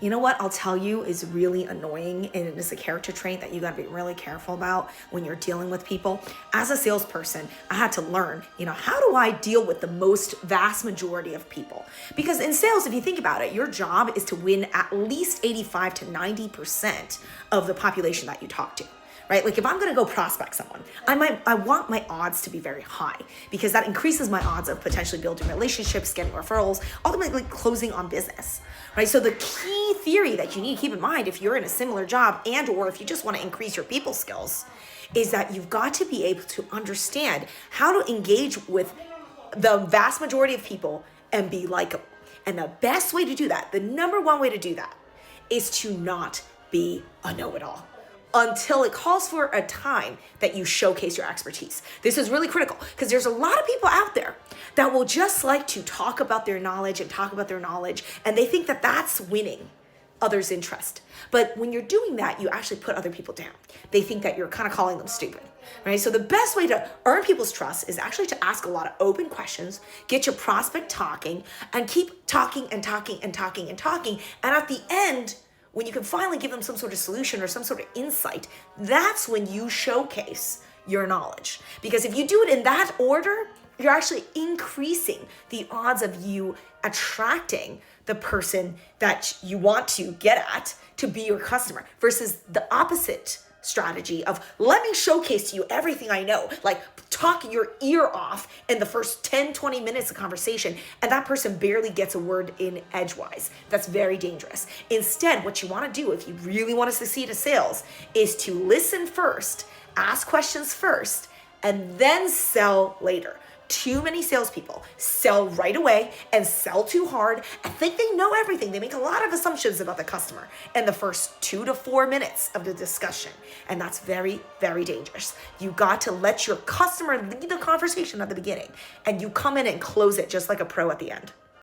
You know what I'll tell you is really annoying, and it is a character trait that you gotta be really careful about when you're dealing with people. As a salesperson, I had to learn, how do I deal with the most vast majority of people? Because in sales, if you think about it, your job is to win at least 85 to 90% of the population that you talk to. Right? Like if I'm going to go prospect someone, I want my odds to be very high because that increases my odds of potentially building relationships, getting referrals, ultimately closing on business, right? So the key theory that you need to keep in mind if you're in a similar job or if you just want to increase your people skills is that you've got to be able to understand how to engage with the vast majority of people and be likable. And the best way to do that, the number one way to do that is to not be a know-it-all until it calls for a time that you showcase your expertise. This is really critical because there's a lot of people out there that will just like to talk about their knowledge and they think that that's winning others' interest. But when you're doing that, you actually put other people down. They think that you're kind of calling them stupid, right? So the best way to earn people's trust is actually to ask a lot of open questions, get your prospect talking, and keep talking and talking and talking and talking. And at the end, when you can finally give them some sort of solution or some sort of insight, that's when you showcase your knowledge. Because if you do it in that order, you're actually increasing the odds of you attracting the person that you want to get at to be your customer versus the opposite strategy of let me showcase to you everything I know, like talk your ear off in the first 10, 20 minutes of conversation, and that person barely gets a word in edgewise. That's very dangerous. Instead, what you want to do if you really want to succeed in sales is to listen first, ask questions first, and then sell later. Too many salespeople sell right away and sell too hard and think they know everything. They make a lot of assumptions about the customer in the first 2 to 4 minutes of the discussion. And that's very, very dangerous. You got to let your customer lead the conversation at the beginning and you come in and close it just like a pro at the end.